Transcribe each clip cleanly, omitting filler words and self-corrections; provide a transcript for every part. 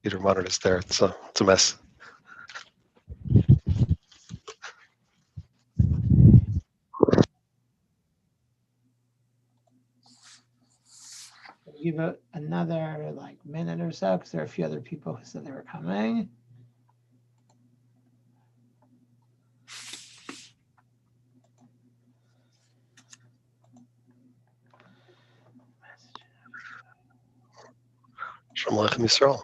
computer monitors there. It's a mess. Give it another like minute or so because there are a few other people who said they were coming. Shalom Aleichem Yisrael.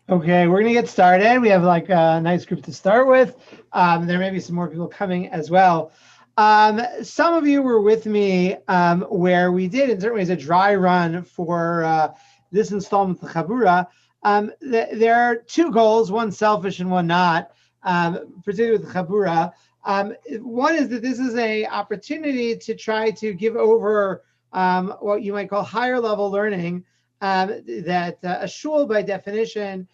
Okay, we're gonna get started. We have like a nice group to start with. There may be some more people coming as well. Some of you were with me where we did, in certain ways, a dry run for this installment of the Chabura. There are two goals, one selfish and one not, particularly with the Chabura. One is that this is an opportunity to try to give over what you might call higher level learning. That a shul, by definition,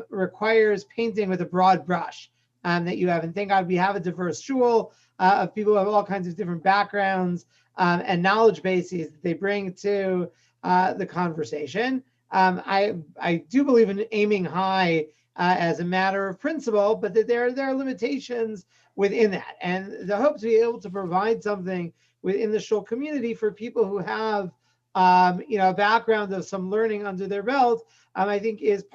requires painting with a broad brush that you have. And thank God we have a diverse shul of people who have all kinds of different backgrounds and knowledge bases that they bring to the conversation. I do believe in aiming high as a matter of principle, but that there are limitations within that. And the hope to be able to provide something within the shul community for people who have a background of some learning under their belt, I think is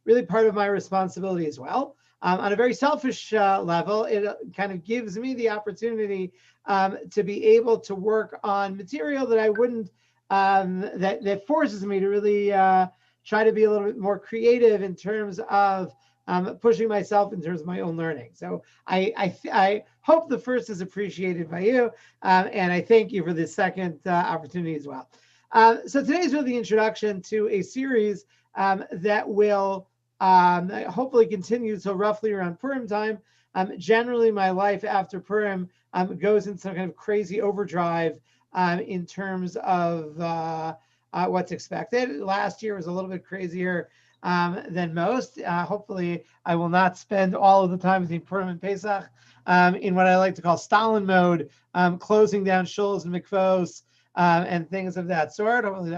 really part of my responsibility as well. On a very selfish level, it kind of gives me the opportunity to be able to work on material that I wouldn't, that forces me to really try to be a little bit more creative in terms of pushing myself in terms of my own learning. So I hope the first is appreciated by you, and I thank you for the second opportunity as well. So today's really the introduction to a series that will hopefully continue till roughly around Purim time. Generally, my life after Purim goes into some kind of crazy overdrive in terms of what's expected. Last year was a little bit crazier than most. Hopefully, I will not spend all of the time between Purim and Pesach in what I like to call Stalin mode, closing down shuls and mikvos and things of that sort. Hopefully,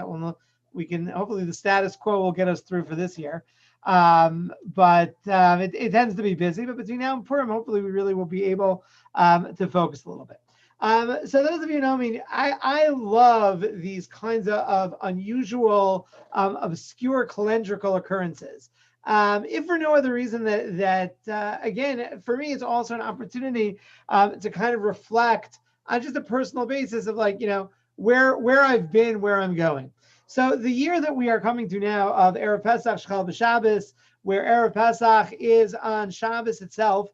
hopefully the status quo will get us through for this year. But it tends to be busy. But between now and Purim, hopefully, we really will be able to focus a little bit. So those of you who know me, I love these kinds of unusual, obscure calendrical occurrences. If for no other reason that again, for me, it's also an opportunity to kind of reflect on just a personal basis of where I've been, where I'm going. So the year that we are coming to now of Erev Pesach Shchal B'Shabbos, where Erev Pesach is on Shabbos itself,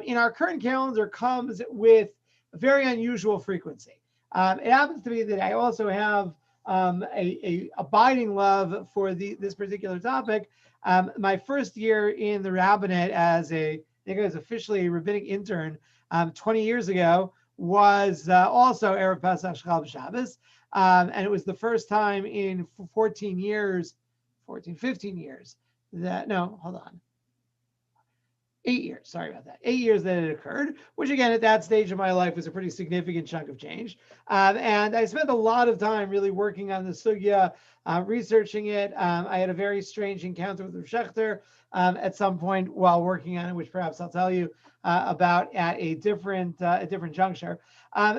in our current calendar comes with a very unusual frequency. It happens to be that I also have a abiding love for this particular topic. My first year in the rabbinate I think I was officially a rabbinic intern 20 years ago, was also Erev Pesach Shchal B'Shabbos. And it was the first time in 15 years that, no, hold on. 8 years, sorry about that. 8 years that it occurred, which again, at that stage of my life was a pretty significant chunk of change. And I spent a lot of time really working on the sugya, researching it. I had a very strange encounter with Rav Shechter at some point while working on it, which perhaps I'll tell you about at a different juncture.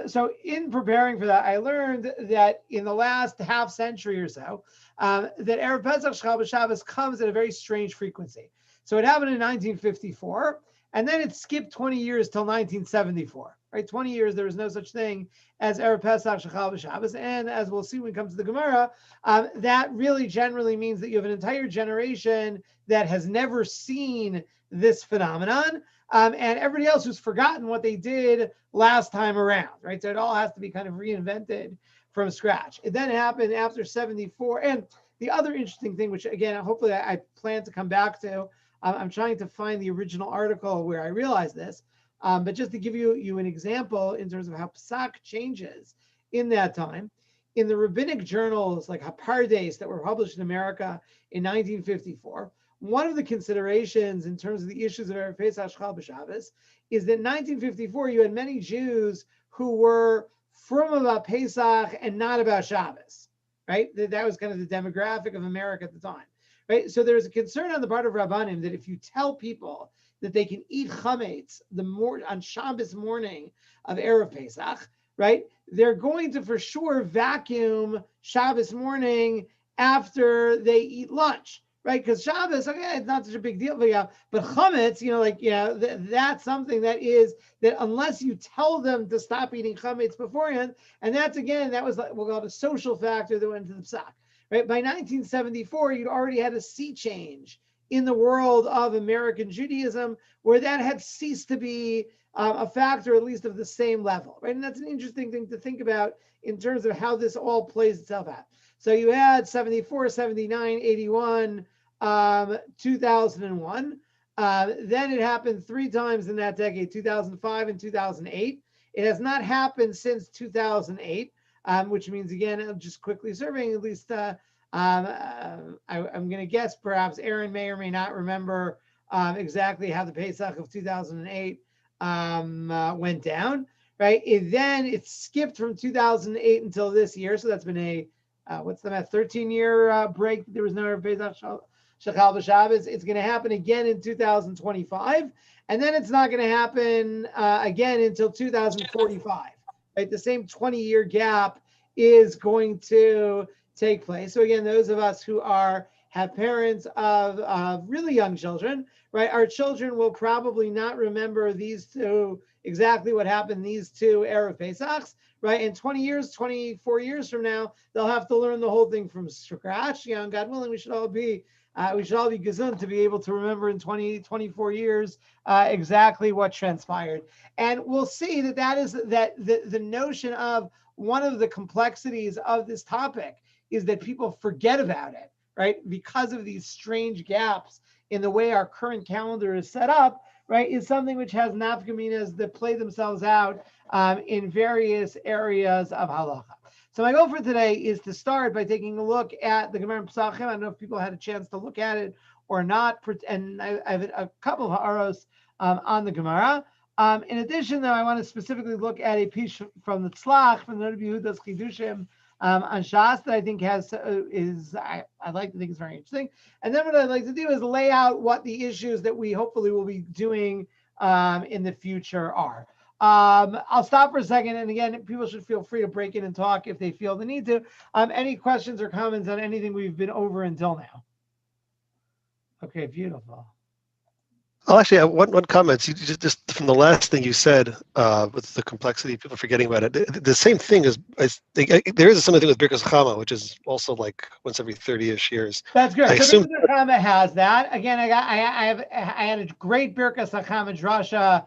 So in preparing for that, I learned that in the last half century or so, that Erev Pesach Shchal B'Shabbos comes at a very strange frequency. So it happened in 1954, and then it skipped 20 years till 1974. Right, 20 years there was no such thing as Erev Pesach Shechal B'Shabbos, and as we'll see when it comes to the Gemara, that really generally means that you have an entire generation that has never seen this phenomenon, and everybody else who's forgotten what they did last time around, right? So it all has to be kind of reinvented from scratch. It then happened after 74. And the other interesting thing, which again, hopefully I plan to come back to, I'm trying to find the original article where I realized this, but just to give you an example in terms of how Pesach changes in that time, in the rabbinic journals like Hapardes that were published in America in 1954, one of the considerations in terms of the issues of Erev Pesach Shchal B'Shabbos is that in 1954 you had many Jews who were from about Pesach and not about Shabbos, right? That was kind of the demographic of America at the time, right? So there's a concern on the part of Rabbanim that if you tell people that they can eat chametz on Shabbos morning of Erev Pesach, right? They're going to for sure vacuum Shabbos morning after they eat lunch, right? Because Shabbos, okay, it's not such a big deal, but chametz, that's something that unless you tell them to stop eating chametz beforehand, and that was like we'll call it a social factor that went into the psak, right? By 1974, you'd already had a sea change in the world of American Judaism, where that had ceased to be a factor, at least of the same level, right? And that's an interesting thing to think about in terms of how this all plays itself out. So you had 74, 79, 81, 2001. Then it happened 3 times in that decade, 2005 and 2008. It has not happened since 2008, which means, again, just quickly surveying, at least I'm going to guess perhaps Aaron may or may not remember exactly how the Pesach of 2008 went down, right? It skipped from 2008 until this year. So that's been a, 13-year break. There was no Pesach Shechal B'Shabbos. It's going to happen again in 2025. And then it's not going to happen again until 2045, right? The same 20-year gap is going to take place. So again, those of us who have parents of really young children, right? Our children will probably not remember these two, exactly what happened these 2 Erev Pesachs, right? In 20 years, 24 years from now, they'll have to learn the whole thing from scratch. And God willing, we should all be gesund to be able to remember in 24 years exactly what transpired. And we'll see that is the notion of one of the complexities of this topic is that people forget about it, right? Because of these strange gaps in the way our current calendar is set up, right? Is something which has nafkaminas that play themselves out in various areas of halacha. So my goal for today is to start by taking a look at the Gemara in Pesachim. I don't know if people had a chance to look at it or not, and I have a couple of ha'aros on the Gemara. In addition, though, I want to specifically look at a piece from the Tzlach, from the Rabbi Yehuda's Chidushim on Shas that I think I like to think is very interesting. And then what I'd like to do is lay out what the issues that we hopefully will be doing in the future are. I'll stop for a second. And again, people should feel free to break in and talk if they feel the need to. Any questions or comments on anything we've been over until now? Okay, beautiful. I'll actually have one comment. You just from the last thing you said with the complexity, people forgetting about it. The same thing is, I think there is something with Birkas Chama, which is also like once every 30-ish years. That's good. So Birkas Chama has that. Again, I had a great Birkas Chama drasha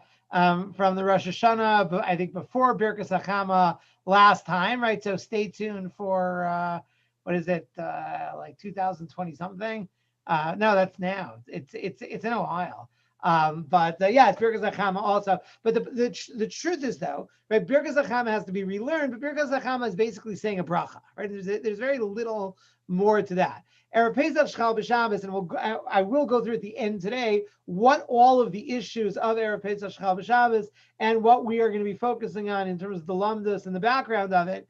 from the Rosh Hashanah, but I think before Birkas Chama last time, right? So stay tuned for what is it, like 2020 something? No, that's now. It's in a while. But it's Birkas Chama also. But the truth is, though, right? Birkas Chama has to be relearned, but Birkas Chama is basically saying a bracha, right? There's very little more to that. Erev Pesach Shchal B'Shabbos, and I will go through at the end today what all of the issues of Erev Pesach Shchal B'Shabbos and what we are going to be focusing on in terms of the lumdus and the background of it.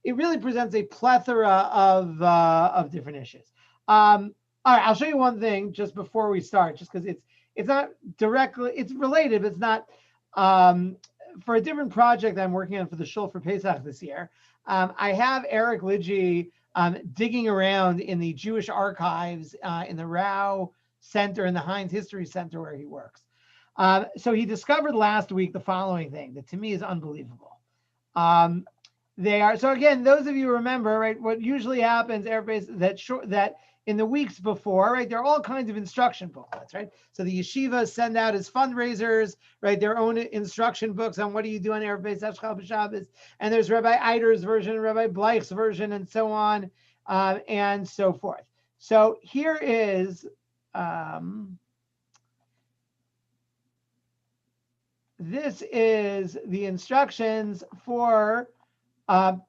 It really presents a plethora of different issues. All right, I'll show you one thing just before we start, just because it's not directly, it's related, but it's not for a different project I'm working on for the Shul for Pesach this year. I have Eric Lidgy digging around in the Jewish archives in the Rao Center, in the Heinz History Center where he works. So he discovered last week the following thing that to me is unbelievable. So again, those of you remember, right, what usually happens, that in the weeks before, right? There are all kinds of instruction booklets, right? So the yeshivas send out as fundraisers, right, their own instruction books on what do you do on Erev Pesach, Shchal B'Shabbos, and there's Rabbi Eider's version, Rabbi Bleich's version, and so on, and so forth. So here is this is the instructions for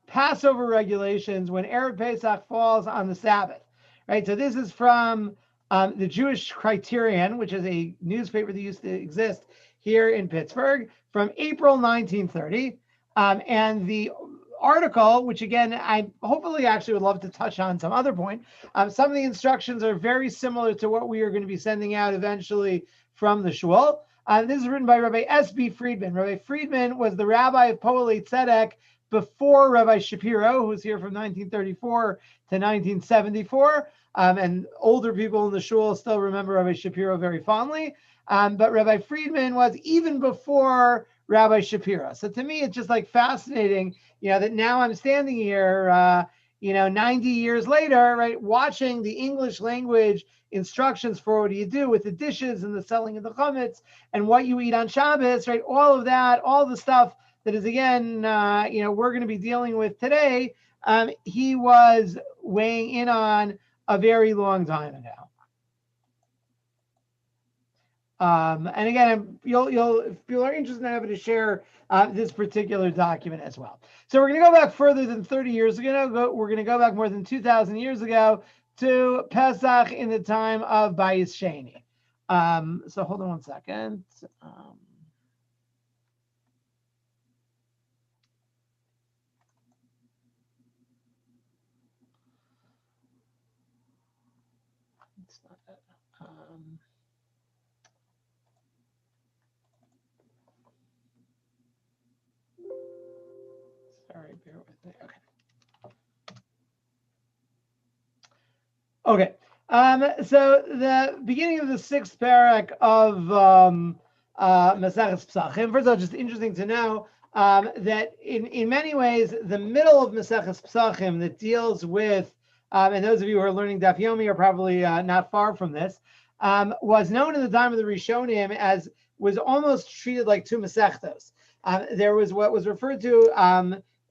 Passover regulations when Erev Pesach falls on the Sabbath, right? So this is from the Jewish Criterion, which is a newspaper that used to exist here in Pittsburgh from April 1930. And the article, which again, I hopefully actually would love to touch on some other point. Some of the instructions are very similar to what we are going to be sending out eventually from the shul. This is written by Rabbi S.B. Friedman. Rabbi Friedman was the rabbi of Poalei Tzedek before Rabbi Shapiro, who was here from 1934 to 1974. And older people in the shul still remember Rabbi Shapiro very fondly. But Rabbi Friedman was even before Rabbi Shapiro. So to me, it's just like fascinating, that now I'm standing here, 90 years later, right, watching the English language instructions for what do you do with the dishes and the selling of the chametz and what you eat on Shabbos, right? All of that, all the stuff that is, again, we're going to be dealing with today. He was weighing in on a very long time ago. And again, if people are interested, I'm happy to share this particular document as well. So we're going to go back further than 30 years ago. We're going to go back more than 2,000 years ago to Pesach in the time of Bayis Sheni. So hold on one second. It's not that. Sorry, bear with me. Okay. So the beginning of the sixth parak of Maseches Pesachim. First of all, just interesting to know that in many ways, the middle of Maseches Pesachim that deals with, and those of you who are learning Daf Yomi are probably not far from this, was known in the time of the Rishonim as, was almost treated like two Masechtos. There was what was referred to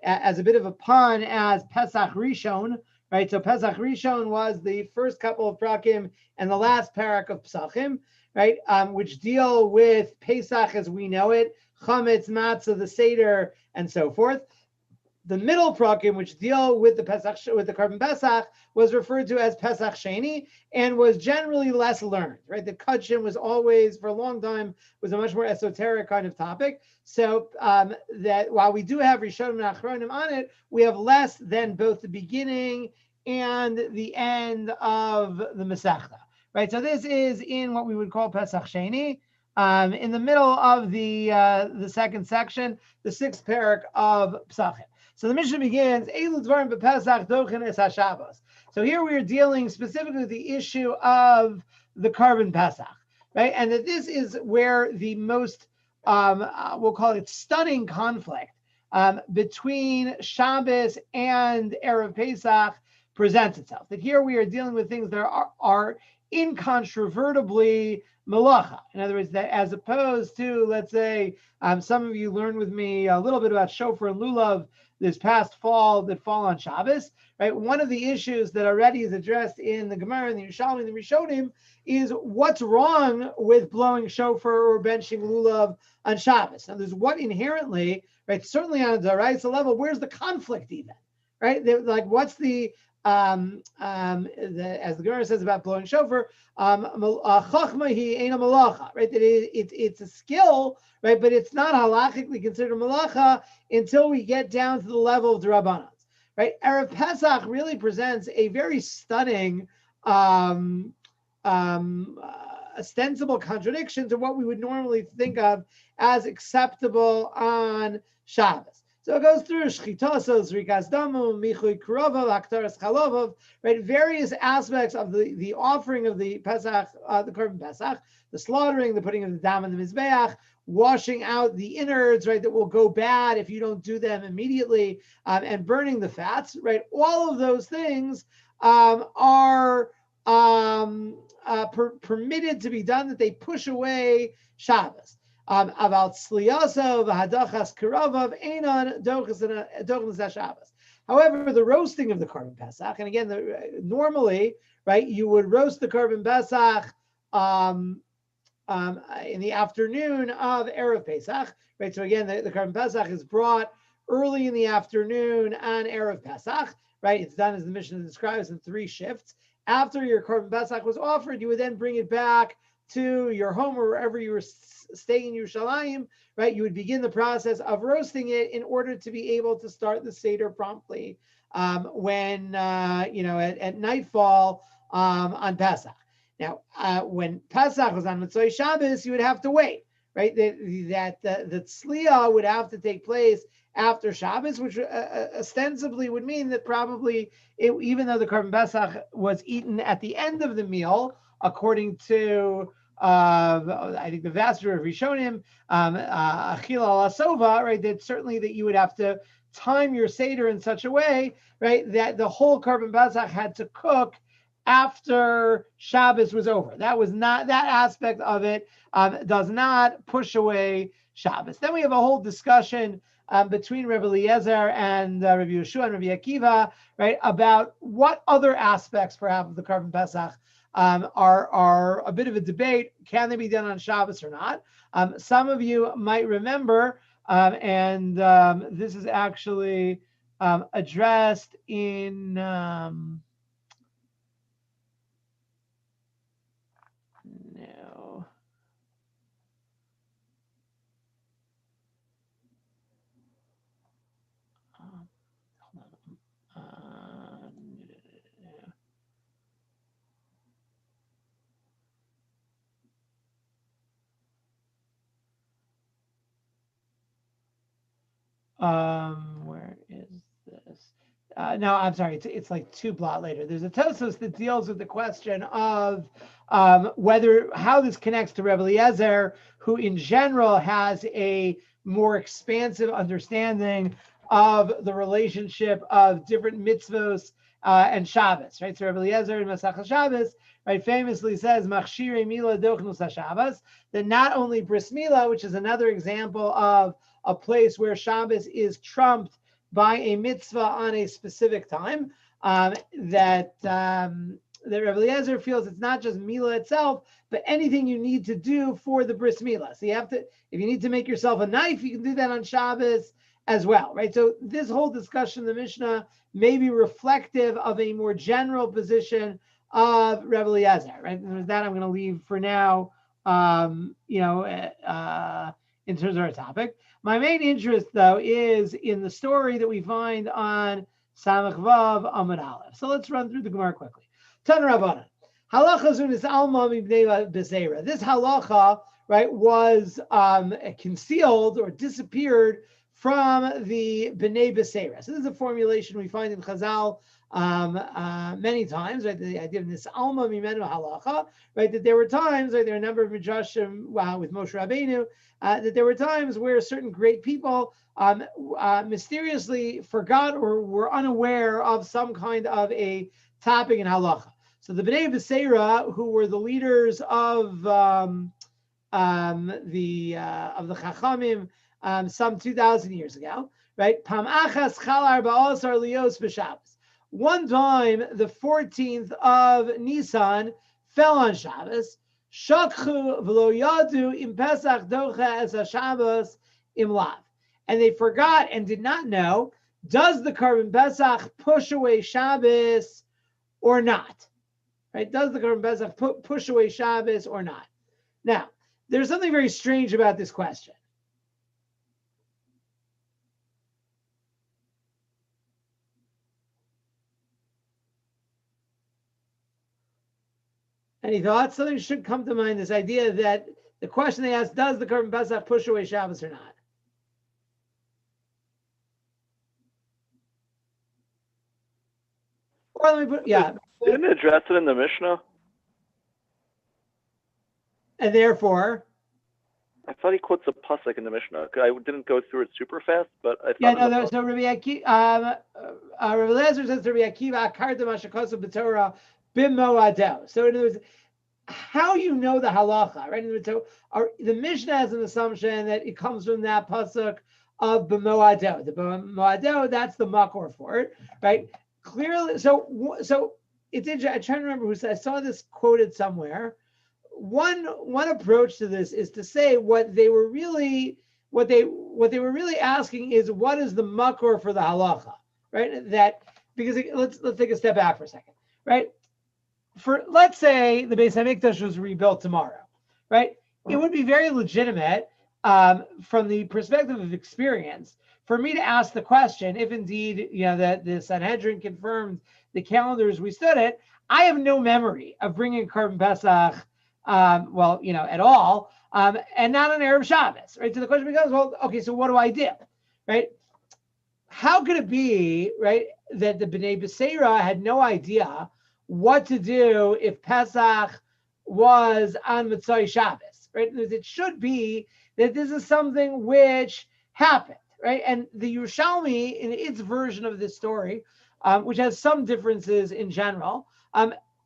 as a bit of a pun as Pesach Rishon, right? So Pesach Rishon was the first couple of prakim and the last parak of Pesachim, right? Which deal with Pesach as we know it, chametz, matzah, the seder, and so forth. The middle prakim, which deal with the Pesach, with the Karban Pesach, was referred to as Pesach Sheni and was generally less learned, right? The Kudshim was always, for a long time, was a much more esoteric kind of topic. So that while we do have Rishonim and Achronim on it, we have less than both the beginning and the end of the Masechta, right? So this is in what we would call Pesach Sheni. In the middle of the second section, the sixth parak of Pesachim. So the Mishnah begins, Eilu Dvarim b'Pesach Dochin es HaShabbos. So here we are dealing specifically with the issue of the Karban Pesach, right? And that this is where the most, we'll call it stunning conflict between Shabbos and Erev Pesach presents itself. That here we are dealing with things that are incontrovertibly malacha. In other words, that as opposed to, let's say, some of you learned with me a little bit about shofar and lulav this past fall that fall on Shabbos, right? One of the issues that already is addressed in the Gemara and the Yerushalmi and the Rishonim is what's wrong with blowing shofar or benching lulav on Shabbos. Now, there's what inherently, right? Certainly on a D'oraisa level, where's the conflict even, right? Like, what's the as the Gemara says about blowing shofar, chachma hi eina malacha, right? That it's a skill, right? But it's not halachically considered malacha until we get down to the level of the Rabbanans, right? Erev Pesach really presents a very stunning, ostensible contradiction to what we would normally think of as acceptable on Shabbos. So it goes through shchitasos, rikas damu, michui kurova, aktaras chalovov, right? Various aspects of the offering of the Pesach, the Karban Pesach, the slaughtering, the putting of the dam in the mizbeach, washing out the innards, right? That will go bad if you don't do them immediately, and burning the fats, right? All of those things are permitted to be done that they push away Shabbos. About Sliyaso, V'hadachas Kiravav, Einon, Dochas Shabbos. However, the roasting of the Korban Pesach, and again, normally, right, you would roast the Korban Pesach in the afternoon of Erev Pesach, right? So again, the Korban Pesach is brought early in the afternoon on Erev Pesach, right? It's done as the Mishnah describes in 3 shifts. After your Korban Pesach was offered, you would then bring it back to your home or wherever you were staying in Yerushalayim, right? You would begin the process of roasting it in order to be able to start the Seder promptly when, at nightfall on Pesach. Now, when Pesach was on Motzei Shabbos, you would have to wait, right? The tzliah would have to take place after Shabbos, which ostensibly would mean that probably, even though the Korban Pesach was eaten at the end of the meal, according to I think the vast majority of Rishonim, Achila ala Sova, right? That certainly that you would have to time your Seder in such a way, right, that the whole Korban Pesach had to cook after Shabbos was over. That was not, that aspect of it does not push away Shabbos. Then we have a whole discussion between Rabbi Eliezer and Rabbi Yeshua and Rabbi Akiva, right, about what other aspects perhaps of the Korban Pesach are a bit of a debate. Can they be done on Shabbos or not? Some of you might remember, and this is actually addressed in no. Where is this? No, I'm sorry. It's like 2 blot later. There's a Tosfos that deals with the question of how this connects to Rebbe Eliezer, who in general has a more expansive understanding of the relationship of different mitzvos and Shabbos, right? So Rebbe Eliezer in Masach Shabbos, right, famously says, "Machshirei Mila Dochnus HaShabbos," that not only bris milah, which is another example of a place where Shabbos is trumped by a mitzvah on a specific time, that Rebbe Eliezer feels it's not just milah itself, but anything you need to do for the bris milah. So you have to, if you need to make yourself a knife, you can do that on Shabbos as well, right? So this whole discussion in the Mishnah may be reflective of a more general position of Rebbe Eliezer, right? And with that, I'm going to leave for now, in terms of our topic. My main interest, though, is in the story that we find on Samach Vav Amud Aleph. So let's run through the Gemara quickly. Tan Rabbanan. Halacha zunis alma mibnei beseira. This halacha, right, was concealed or disappeared from the Bnei Beseira. So this is a formulation we find in Chazal many times, right? The idea of this alma mimenu halacha, right? That there were times, right? There are a number of midrashim with Moshe Rabbeinu, that there were times where certain great people mysteriously forgot or were unaware of some kind of a topic in halacha. So the Bnei Beseira, who were the leaders of the Chachamim some 2,000 years ago, right? Pam achas chalar ba'asar lios b'Shabbos. One time, the 14th of Nisan fell on Shabbos. Shakchu v'lo yadu im Pesach docha es haShabbos im lav. And they forgot and did not know, does the Korban Pesach push away Shabbos or not? Right? Does the Korban Pesach push away Shabbos or not? Now, there's something very strange about this question. Any thoughts? Something should come to mind, this idea that the question they asked, does the Korban Pesach push away Shabbos or not? Or let me put, Didn't it address it in the Mishnah? And therefore? I thought he quotes a pasuk in the Mishnah. I didn't go through it super fast, but I thought. So Rabbi Eliezer says to Rabbi Akiva, "Akarta mashakosah b'Torah b'moado. So in other words, how you know the halacha, right? In other words, so the Mishnah has an assumption that it comes from that pasuk of b'moado. The b'moado, that's the makor for it, right? Clearly, so it's interesting. I'm trying to remember who said. I saw this quoted somewhere. One approach to this is to say what they were really asking is what is the makor for the halacha, right? That because let's take a step back for a second, right? For let's say the Beis Hamikdash was rebuilt tomorrow, right? It would be very legitimate from the perspective of experience for me to ask the question, if indeed that the Sanhedrin confirmed the calendars we stood at. I have no memory of bringing Korban Pesach, at all, and not on Erev Shabbos, right? So the question becomes, well, okay, so what do I do, right? How could it be, right, that the Bnei Beseira had no idea what to do if Pesach was on Motzei Shabbos, right? It should be that this is something which happened, right? And the Yerushalmi, in its version of this story, which has some differences in general,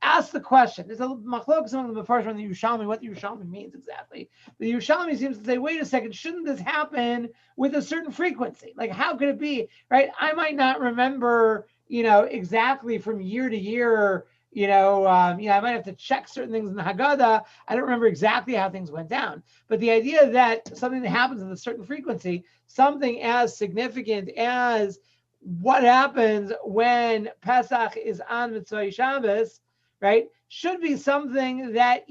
ask the question. There's a machlokes among the Mefarshim on the Yerushalmi, what the Yerushalmi means exactly. The Yerushalmi seems to say, wait a second, shouldn't this happen with a certain frequency? Like, how could it be, right? I might not remember, exactly from year to year, I might have to check certain things in the Haggadah. I don't remember exactly how things went down. But the idea that something that happens with a certain frequency, something as significant as what happens when Pesach is on Motzei Shabbos, right, should be something that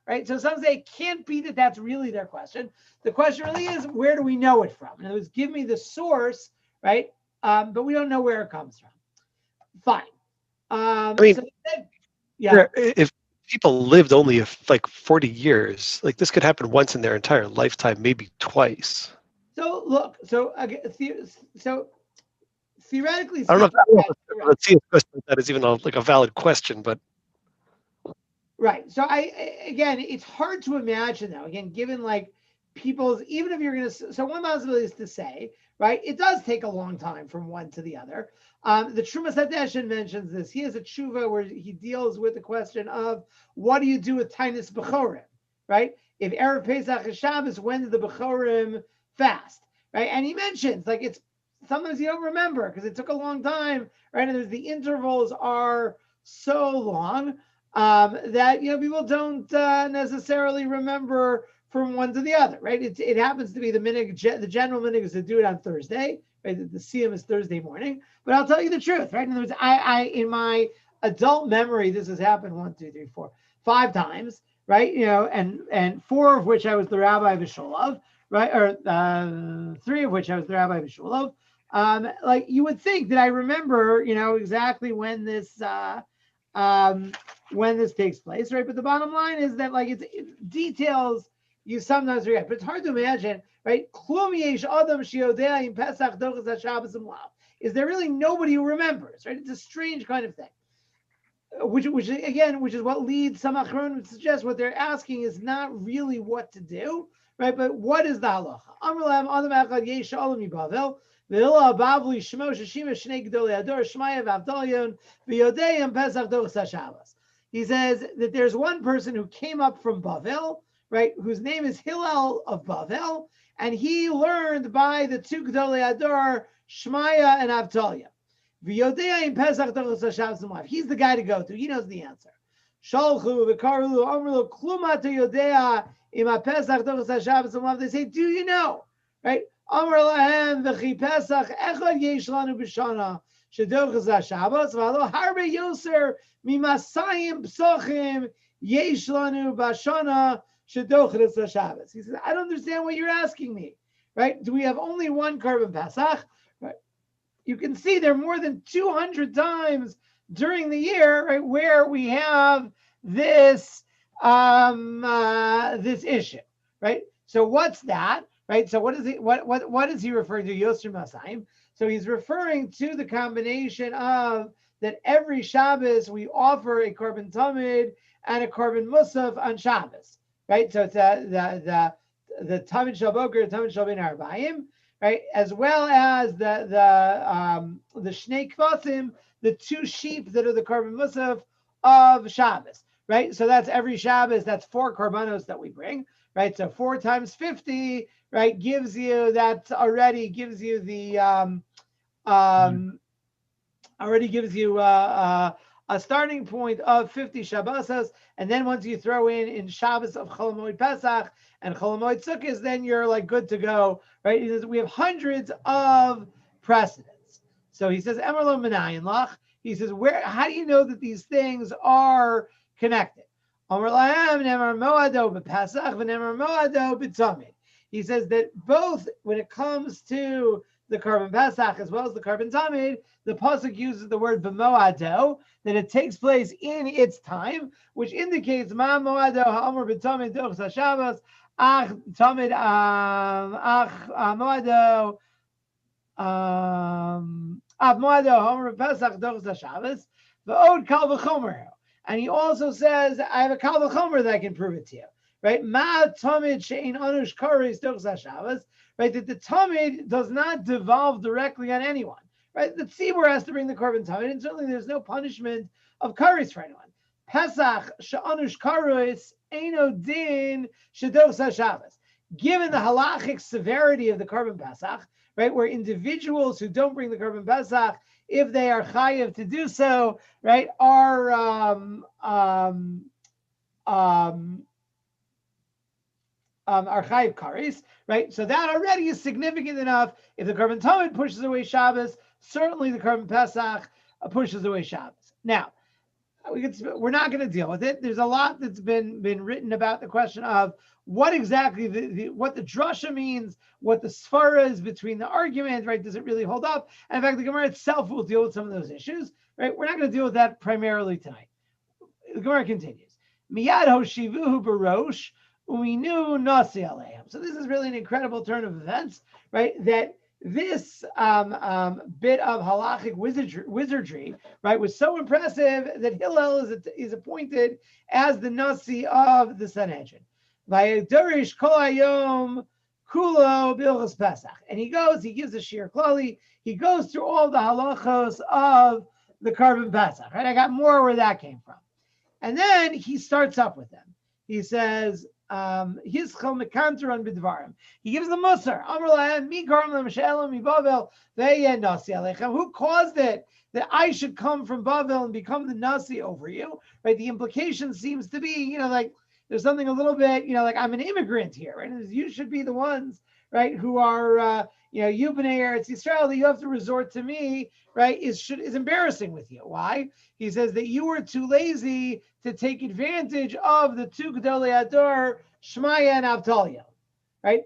right? So some say it can't be that that's really their question. The question really is, where do we know it from? In other words, give me the source, right? But we don't know where it comes from. Fine. If people lived only 40 years, like this could happen once in their entire lifetime, maybe twice. So look, theoretically, I don't know if let's see if that is even a valid question, but right. So again, it's hard to imagine though. Again, given people's, even if you're going to, so one possibility is to say, right, it does take a long time from one to the other. The Trumas Hadeshin mentions this. He has a tshuva where he deals with the question of what do you do with Tainus Bechorim, right? If Erev Pesach is Shabbos, when do the Bechorim fast, right? And he mentions it's sometimes you don't remember because it took a long time, right? And the intervals are so long that people don't necessarily remember from one to the other, right? It happens to be the general minhag is to do it on Thursday, right? The siyum is Thursday morning. But I'll tell you the truth, right? In other words, I in my adult memory, this has happened 1, 2, 3, 4, 5 times, right? And 4 of which I was the rabbi of Shulov, right? Or 3 of which I was the rabbi of Shulov. You would think that I remember, exactly when this takes place, right? But the bottom line is that it's details you sometimes forget, but it's hard to imagine, right? Is there really nobody who remembers, right? It's a strange kind of thing. Which is what leads some Achronim to suggest what they're asking is not really what to do, right? But what is the halacha? He says that there's one person who came up from Bavel, right, whose name is Hillel of Bavel, and he learned by the 2 Gdolei Ador, Shmaya and Avdaliah. He's the guy to go to. He knows the answer. They say, do you know? Right? He says, I don't understand what you're asking me. Right? Do we have only one Korban Pesach? Right? You can see there are more than 200 times during the year, right, where we have this this issue, right? So what's that, right? So what is he referring to? Yosem Masayim. So he's referring to the combination of that every Shabbos we offer a Korban Tamid and a Korban Musaf on Shabbos, right? So it's the Tamid Shel Boker, Tamid Shel Ben Arbaim, right, as well as the Shnei Kvasim, the 2 sheep that are the Korban Musaf, of Shabbos, right? So that's every Shabbos, that's 4 korbanos that we bring, right? So 4 times 50, right, gives you, that already gives you the, already gives you a starting point of 50 Shabbosos, and then once you throw in Shabbos of Chol Hamoed Pesach and Chol Hamoed Sukkot, then you're like good to go, right? He says we have hundreds of precedents. So he says Emer lo menayin lach. He says, where? How do you know that these things are connected? Amar lahem ne'emar moado b'Pesach v'ne'emar moado b'Tamid. He says that both when it comes to the Korban Pesach as well as the Korban Tamid, the pasuk uses the word b'moado, that it takes place in its time, which indicates ma moado ha'amor b'tamid dochs ha'Shabbos ach tamid moado moado ha'amor b'Pesach dochs ha'Shabbos v'od kal v'chomer. And he also says, I have a kal v'chomer that I can prove it to you. Right? Ma tamid she'ein anush kares dochs ha'Shabbos. Right, that the Tamid does not devolve directly on anyone. Right, the tzibur has to bring the korban Tamid, and certainly there's no punishment of kares for anyone. Pesach she'anush kares eino din shedos haShabbos. Given the halachic severity of the korban Pesach, right, where individuals who don't bring the korban Pesach, if they are chayiv to do so, right, are chayiv kares, right? So that already is significant enough. If the korban Tamid pushes away Shabbos, certainly the korban Pesach pushes away Shabbos. Now, we're not going to deal with it. There's a lot that's been written about the question of what exactly what the drasha means, what the svara is between the argument, right? Does it really hold up? And in fact, the Gemara itself will deal with some of those issues, right? We're not going to deal with that primarily tonight. The Gemara continues. Miyad hoshivuhu barosh. We knew nasi aleim. So this is really an incredible turn of events, right? That this bit of halachic wizardry, right, was so impressive that Hillel is appointed as the nasi of the Sanhedrin. Vayadurish kol hayom kulo bilchos Pesach, and he gives a shir klali. He goes through all the halachos of the korban Pesach. Right, I got more where that came from, and then he starts up with them. He says. He gives the musar. Who caused it that I should come from Bavel and become the nasi over you? Right. The implication seems to be, like there's something a little bit, like I'm an immigrant here, right? And you should be the ones, right, who are, you b'nei Eretz Yisrael, that you have to resort to me, right, is embarrassing with you. Why? He says that you were too lazy to take advantage of the two Gedolei Hador, Shmaya and Avtalya, right?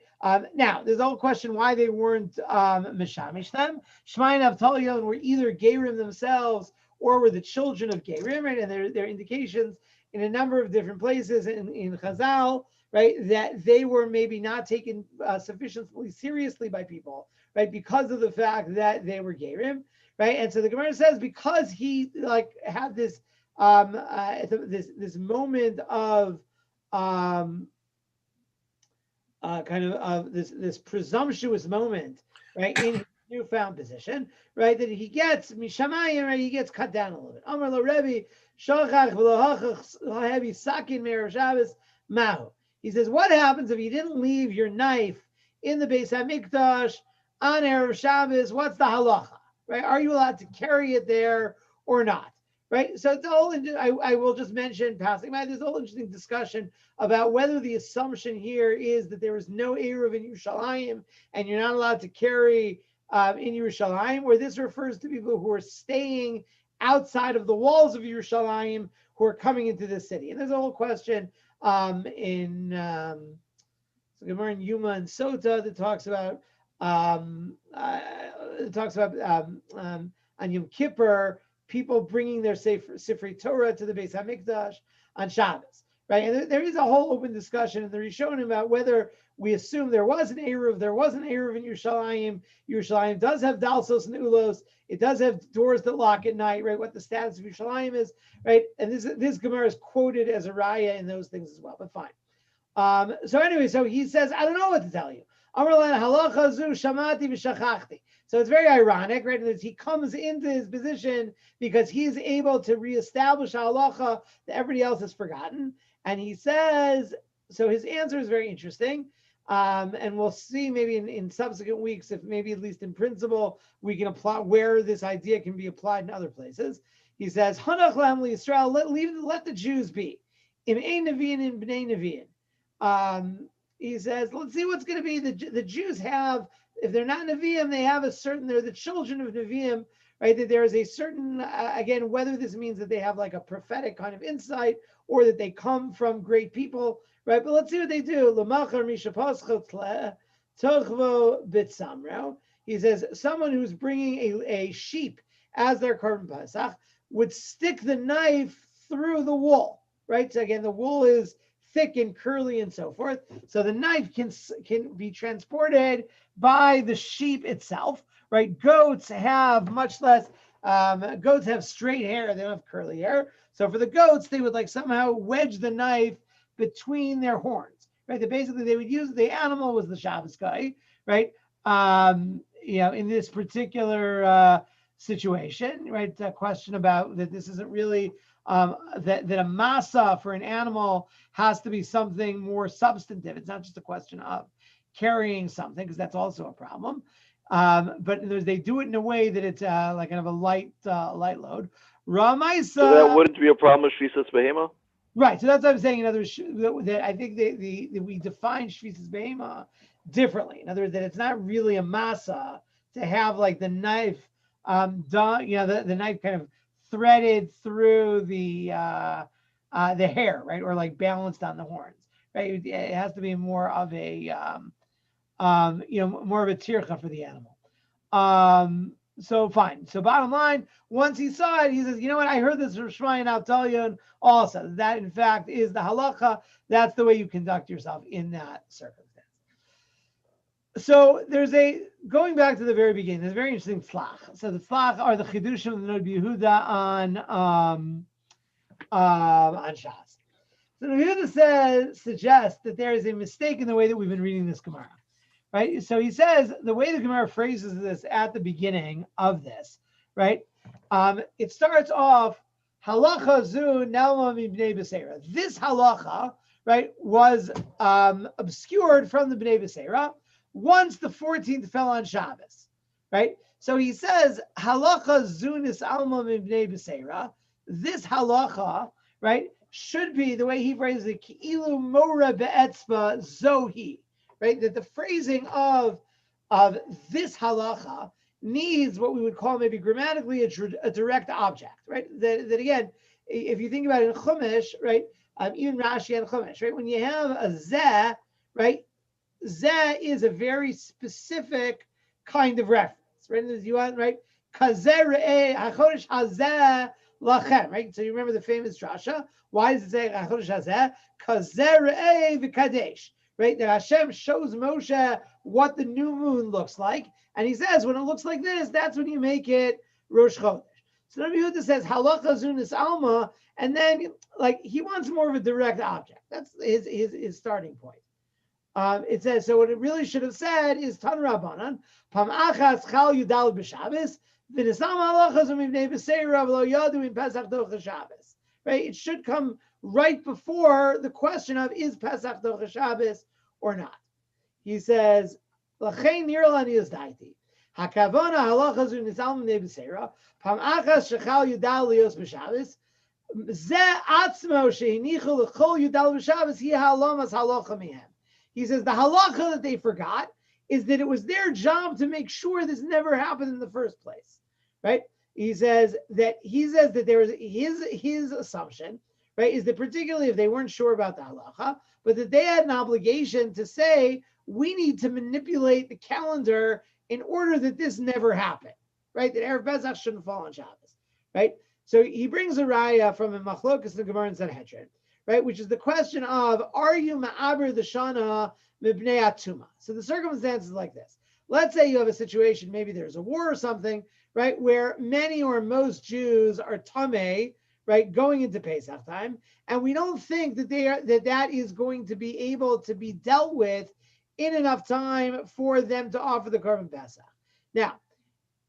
Now, there's a whole question why they weren't Mishamish them. Shmaya and Avtalya were either Gerim themselves or were the children of Gerim, right? And there are indications in a number of different places in Chazal, right, that they were maybe not taken sufficiently seriously by people, right, because of the fact that they were Gerim, right? And so the Gemara says because he had this this moment of this presumptuous moment, right, in his newfound position, right, that he gets mishamayim, right, he gets cut down a little bit. Amar lo Rabbi shachach v'lohachach heavy sakin me'erev Shabbos mahu. He says, what happens if you didn't leave your knife in the Beis HaMikdash on Erev Shabbos? What's the halacha, right? Are you allowed to carry it there or not, right? So it's all. I will just mention passing by. There's a whole interesting discussion about whether the assumption here is that there is no Erev in Yerushalayim and you're not allowed to carry in Yerushalayim, or this refers to people who are staying outside of the walls of Yerushalayim who are coming into the city. And there's a whole question in Gemara in Yuma and Sota that talks about on Yom Kippur, people bringing their Sifrei Torah to the Beis HaMikdash on Shabbos, right? And there is a whole open discussion in the Rishonim about whether we assume there was an Eruv in Yerushalayim. Yerushalayim does have Dalsos and Ulos. It does have doors that lock at night, right? What the status of Yerushalayim is, right? And this Gemara is quoted as a raya in those things as well, but fine. So anyway, so he says, I don't know what to tell you. So So it's very ironic, right? That he comes into his position because he's able to reestablish halacha that everybody else has forgotten. And he says, so his answer is very interesting. And we'll see maybe in subsequent weeks, if maybe at least in principle, we can apply where this idea can be applied in other places. He says, Hanach lam Yisrael, let the Jews be. Im ein nevi'in in bnei nevi'in. He says, let's see what's going to be. The Jews have, if they're not Nevi'im, they have a certain, they're the children of Nevi'im, right? That there is a certain, again, whether this means that they have like a prophetic kind of insight or that they come from great people, right? But let's see what they do. He says, someone who's bringing a sheep as their korban Pesach would stick the knife through the wool, right? So again, the wool is thick and curly and so forth. So the knife can be transported by the sheep itself, right? Goats have much less, goats have straight hair. They don't have curly hair. So for the goats, they would like somehow wedge the knife between their horns, right? That basically they would use, the animal was the Shabbos guy, right? In this particular situation, right? A question about that this isn't really, that a masa for an animal has to be something more substantive. It's not just a question of carrying something, because that's also a problem. But they do it in a way that it's like kind of a light load. Ramaisa. So that wouldn't be a problem with Shvisas Behema? Right. So that's what I'm saying. In other words, that I think we define Shvisas Behema differently. In other words, that it's not really a masa to have like the knife, the knife kind of threaded through the hair, right, or like balanced on the horns, right? It has to be more of a more of a tircha for the animal. So fine. So bottom line, once he saw it, he says, you know what? I heard this from Shmai and I'll tell you also that in fact is the halacha. That's the way you conduct yourself in that circumstance. So going back to the very beginning, there's a very interesting tzlach. So the tzlach are the chidushim of the Rabbi Yehuda on Shas. So Rabbi Yehuda suggests that there is a mistake in the way that we've been reading this Gemara, right? So he says the way the Gemara phrases this at the beginning of this, right? It starts off halacha zu nelma mibnei b'seira. This halacha, right, was obscured from the bnei b'seira once the 14th fell on Shabbos, right? So he says, halacha zunis alma mibnei b'seira. This halacha, right, should be the way he phrases it, ki'ilu mora be'etzba zohi, right? That the phrasing of this halacha needs what we would call maybe grammatically a direct object, right? That again, if you think about it in Chumash, right, even Rashi and Chumash, right, when you have a zeh, right, zeh is a very specific kind of reference, right? You want, right? Kazeh re'eh hachodesh hazeh lachem, right? So you remember the famous drasha. Why does it say hachodesh hazeh? Kazeh re'eh v'kadesh, right? That Hashem shows Moshe what the new moon looks like, and he says when it looks like this, that's when you make it Rosh Chodesh. So Rabbi Yehuda says halacha zunis alma, and then like he wants more of a direct object. That's his starting point. It says, so what it really should have said is Tan Rabbanan, Pam Achas Chal Yudal B'Shabbos, V'Nisam Halachas U'Mivnei B'Seira V'Lo Yadu In Pesach Docha Shabbos. Right? It should come right before the question of is Pesach Docha Shabbos or not. He says, L'chein Nirlani Yizdaiti. Hakavona Halachas U'Nisam U'Mivnei B'Seira, Pam Achas Shechal Yudal Lios B'Shabbos, Zeh Atzmo She'inichu L'Chol Yudal B'Shabbos Hi Halamas Halacha Mihem. He says the halacha that they forgot is that it was their job to make sure this never happened in the first place, right? He says that there was his assumption, right, is that particularly if they weren't sure about the halacha, but that they had an obligation to say we need to manipulate the calendar in order that this never happened, right? That Erev Pesach shouldn't fall on Shabbos, right? So he brings a raya from a machlokas in Gemara and Sanhedrin, right, which is the question of, are you ma'aber the shana mibnei atuma? So the circumstance is like this. Let's say you have a situation, maybe there's a war or something, right, where many or most Jews are tameh, right, going into Pesach time, and we don't think that that is going to be able to be dealt with in enough time for them to offer the korban Pesach. Now,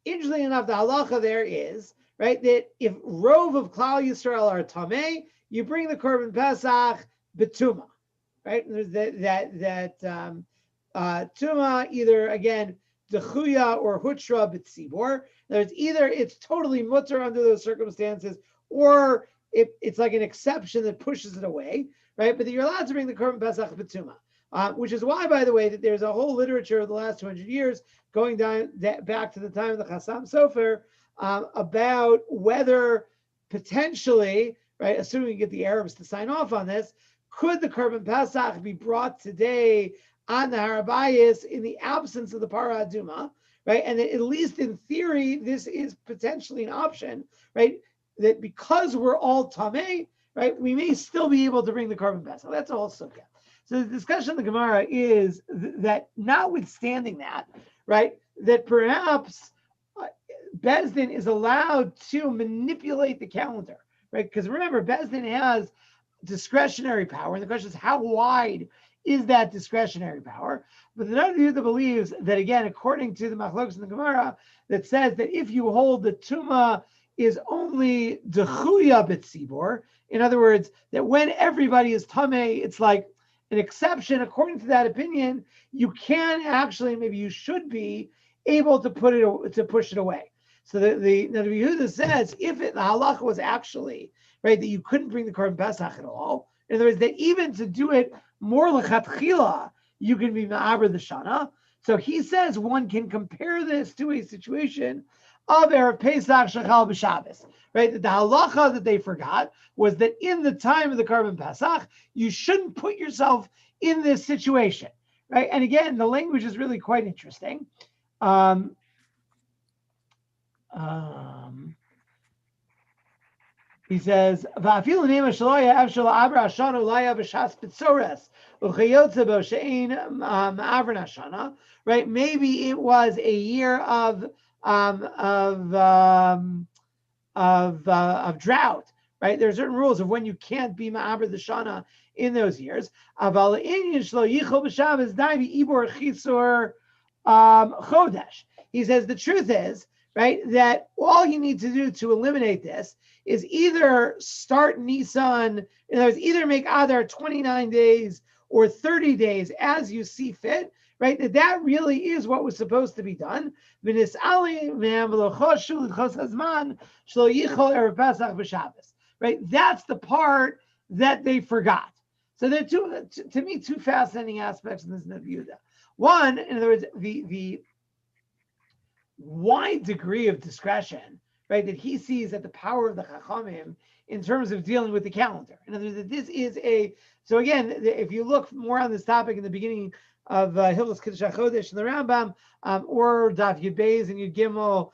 interestingly enough, the halacha there is, right, that if rove of Klal Yisrael are tamei, you bring the korban pesach betuma, right? And there's tuma, either again dechuya or hutra b'tzibor. There's either it's totally mutter under those circumstances, or it's like an exception that pushes it away, right? But you're allowed to bring the korban pesach betuma. Which is why, by the way, that there's a whole literature of the last 200 years going down back to the time of the Chassam Sofer about whether potentially, right, assuming we get the Arabs to sign off on this, could the Korban Pesach be brought today on the Harabayas in the absence of the Para Aduma, right? And that at least in theory, this is potentially an option, right? That because we're all Tameh, right, we may still be able to bring the Korban Pesach. That's all sukkah. So the discussion of the Gemara is that notwithstanding that, right, that perhaps Beis Din is allowed to manipulate the calendar, right? Because remember, Beis Din has discretionary power, and the question is how wide is that discretionary power? But the Rabbi Yehuda believes that, again, according to the Machlokes in the Gemara, that says that if you hold the Tuma is only dechuya b'tzibor, in other words, that when everybody is tamei, it's like an exception. According to that opinion, you can actually, maybe you should be able to push it away. So the Rabbi Yehuda says if the halacha was actually right that you couldn't bring the korban pesach at all, in other words, that even to do it more lechatchila, you can be ma'aber the shana. So he says one can compare this to a situation of Erev Pesach Shachal b'Shabbos, right? That the halacha that they forgot was that in the time of the korban pesach, you shouldn't put yourself in this situation, right? And again, the language is really quite interesting. He says, right? Maybe it was a year of drought, right? There are certain rules of when you can't be ma'aber the shana in those years. He says the truth is, right, that all you need to do to eliminate this is either start Nisan, in other words, either make Adar 29 days or 30 days as you see fit, right? That really is what was supposed to be done. Right? That's the part that they forgot. So there are to me, two fascinating aspects in this Nevi'uda. One, in other words, the wide degree of discretion, right, that he sees at the power of the Chachamim in terms of dealing with the calendar. In other words, that this is so again, if you look more on this topic in the beginning of Hilchos Kiddush HaChodesh in the Rambam, or Daf Yud Beis and Yud Gimel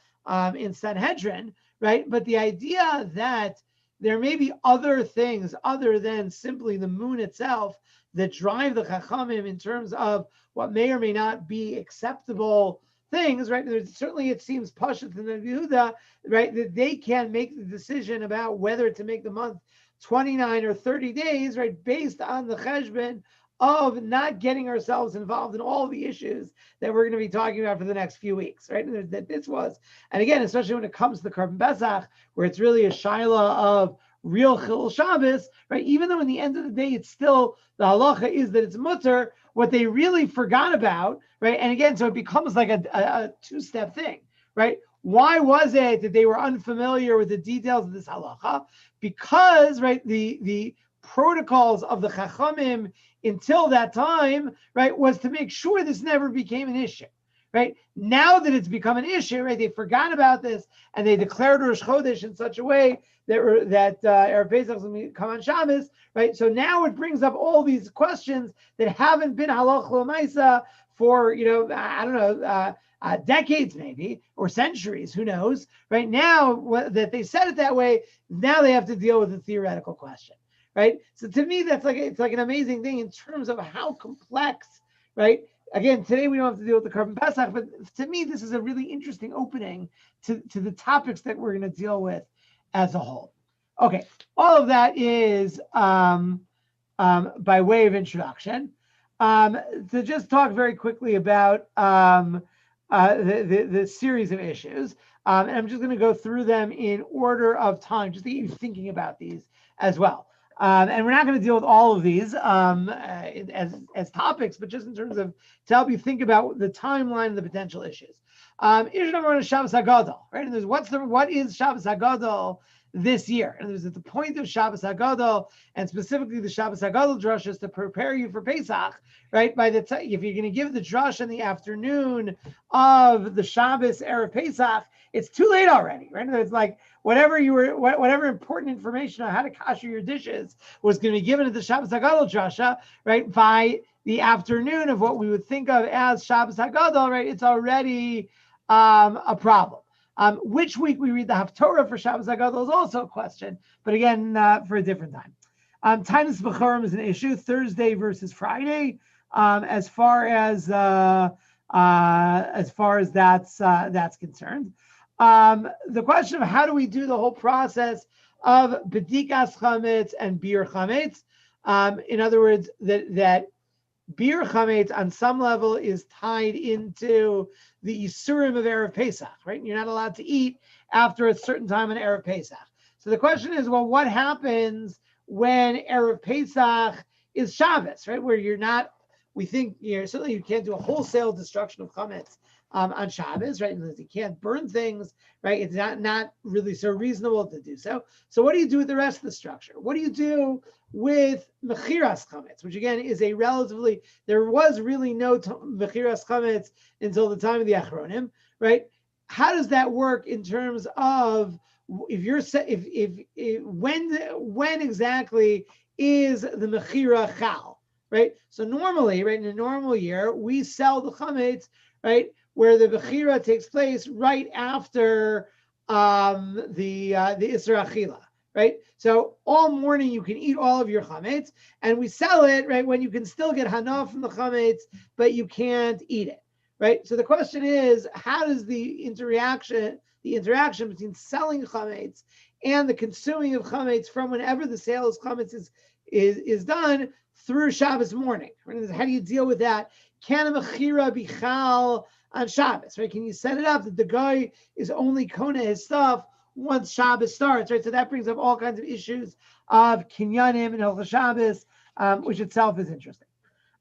in Sanhedrin, right? But the idea that there may be other things other than simply the moon itself that drive the Chachamim in terms of what may or may not be acceptable things, right? Certainly it seems pashut to the Yehuda, right, that they can make the decision about whether to make the month 29 or 30 days, right, based on the cheshbon of not getting ourselves involved in all the issues that we're going to be talking about for the next few weeks, right? And that this was, and again, especially when it comes to the Korban Pesach, where it's really a shaila of real Chil Shabbos, right? Even though in the end of the day, it's still, the halacha is that it's mutter, what they really forgot about, right? And again, so it becomes like a two-step thing, right? Why was it that they were unfamiliar with the details of this halacha? Because, right, the protocols of the Chachamim until that time, right, was to make sure this never became an issue, right? Now that it's become an issue, right, they forgot about this and they declared Rosh Chodesh in such a way that Erev Pesach is going to come on Shabbos, right? So now it brings up all these questions that haven't been halach l'maisa for, I don't know, decades maybe, or centuries, who knows? Right now that they said it that way, now they have to deal with the theoretical question, right? So to me, it's like an amazing thing in terms of how complex, right? Again, today we don't have to deal with the Korban Pesach, but to me, this is a really interesting opening to the topics that we're going to deal with as a whole. Okay, all of that is by way of introduction. To just talk very quickly about the series of issues. And I'm just going to go through them in order of time, just to get you thinking about these as well. And we're not going to deal with all of these as topics, but just in terms of to help you think about the timeline and the potential issues. Issue number one is Shabbos HaGadol, right? And there's what is Shabbos HaGadol this year? And there's at the point of Shabbos HaGadol, and specifically the Shabbos HaGadol drush is to prepare you for Pesach, right? By the time, if you're going to give the drush in the afternoon of the Shabbos Erev Pesach, it's too late already, right? It's like whatever important information on how to kasher your dishes was going to be given at the Shabbos HaGadol drasha, right? By the afternoon of what we would think of as Shabbos HaGadol, right? It's already a problem. Which week we read the Haftorah for Shabbos HaGadol is also a question, but again, for a different time. Times B'chorim is an issue, Thursday versus Friday, as far as that's concerned. The question of how do we do the whole process of B'dikas Chametz and Bir Chametz, in other words, that Bir Chametz on some level is tied into the Isurim of Erev Pesach, right? You're not allowed to eat after a certain time in Erev Pesach. So the question is, well, what happens when Erev Pesach is Shabbos, right? Where you're not, we think, certainly you can't do a wholesale destruction of Chametz on Shabbos, right? And you can't burn things, right? It's not really so reasonable to do so. So what do you do with the rest of the structure? What do you do with Mechiras Chametz, which again is a relatively, there was really no Mechiras Chametz until the time of the Achronim, right? How does that work in terms of if you're when exactly is the Mechira Chal, right? So normally, right, in a normal year, we sell the Chametz, right, where the Bechira takes place right after the Isra Achila, right? So all morning you can eat all of your chametz, and we sell it, right, when you can still get hana from the chametz, but you can't eat it, right? So the question is, how does the interaction between selling chametz and the consuming of chametz from whenever the sale of chametz is done through Shabbos morning? Right? How do you deal with that? Can a mechira be chal on Shabbos, right? Can you set it up that the guy is only kona his stuff once Shabbos starts, right? So that brings up all kinds of issues of kinyanim and Hilchos Shabbos, which itself is interesting.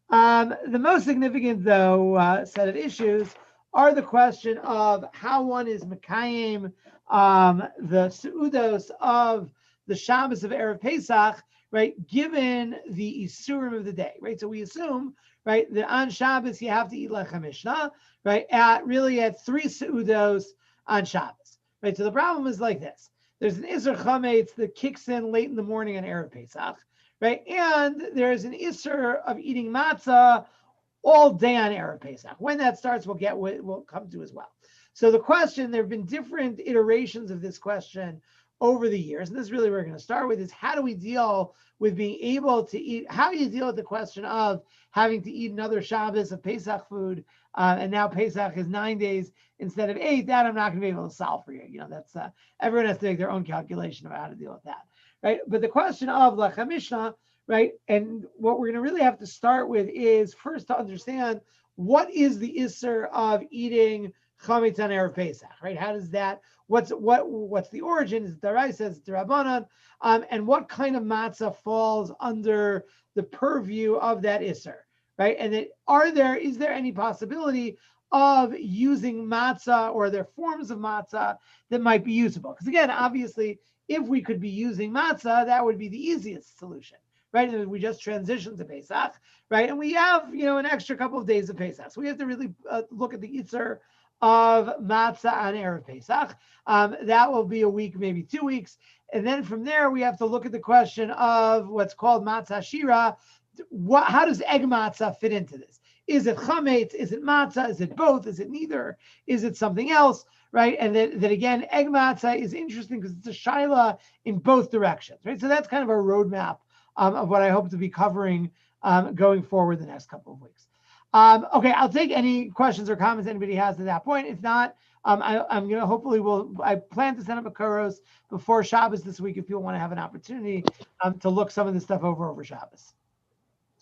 The most significant, though, set of issues are the question of how one is mekayim the seudos of the Shabbos of Erev Pesach, right? Given the isurim of the day, right? So we assume, right, that on Shabbos you have to eat lechem mishnah, right? At 3 seudos on Shabbos, right? So the problem is like this: there's an Isser Chametz that kicks in late in the morning on Erev Pesach, right? And there's an Isser of eating matzah all day on Erev Pesach. When that starts, we'll come to as well. So the question, there have been different iterations of this question over the years, and this is really where we're going to start with, is how do we deal with being able to eat, how do you deal with the question of having to eat another Shabbos of Pesach food, and now Pesach is 9 days instead of 8, that I'm not going to be able to solve for you. That's everyone has to make their own calculation of how to deal with that, right? But the question of Lechem Mishnah, right, and what we're going to really have to start with is first to understand what is the Isser of eating Chametz on Erev Pesach, right? How does that, what's the origin? Is it Daraisa, is it Rabbanan? And what kind of matzah falls under the purview of that Isser, right? And then is there any possibility of using matzah, or are there forms of matzah that might be usable? Because again, obviously, if we could be using matzah, that would be the easiest solution, right? And we just transition to Pesach, right? And we have, an extra couple of days of Pesach. So we have to really look at the Isser of matzah on Erev Pesach. That will be a week, maybe 2 weeks. And then from there, we have to look at the question of what's called matzah shira. How does egg matzah fit into this? Is it chametz? Is it matzah? Is it both? Is it neither? Is it something else? Right? And then again, egg matzah is interesting because it's a shaila in both directions, right? So that's kind of a roadmap of what I hope to be covering going forward the next couple of weeks. Okay, I'll take any questions or comments anybody has at that point. If not, I'm going to I plan to send up a Kuros before Shabbos this week if people want to have an opportunity to look some of this stuff over Shabbos.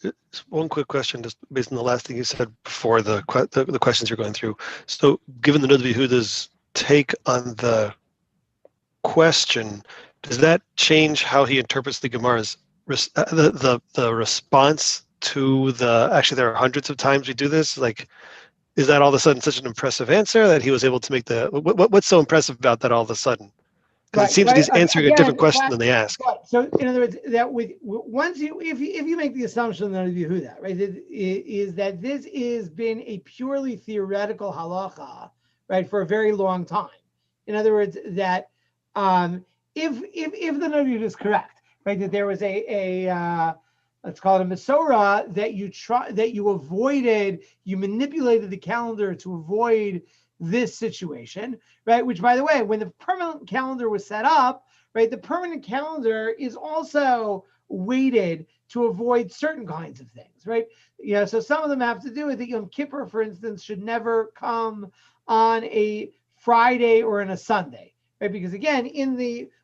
Just one quick question, just based on the last thing you said before the questions you're going through. So, given the Rabbi Yehuda's take on the question, does that change how he interprets the Gemara's the response to the? Actually, there are hundreds of times we do this. Like, is that all of a sudden such an impressive answer that he was able to make the? What's so impressive about that all of a sudden? Because it seems that he's answering a different question than they ask. Right. So in other words, that once you if you make the assumption that you who that right is that this has been a purely theoretical halacha, right, for a very long time. In other words, that if the Navi is correct, right, that there was a let's call it a Masorah that you avoided, you manipulated the calendar to avoid this situation, right? Which, by the way, when the permanent calendar was set up, right, the permanent calendar is also weighted to avoid certain kinds of things, right? So some of them have to do with the Yom Kippur, for instance, should never come on a Friday or on a Sunday, right? Because again,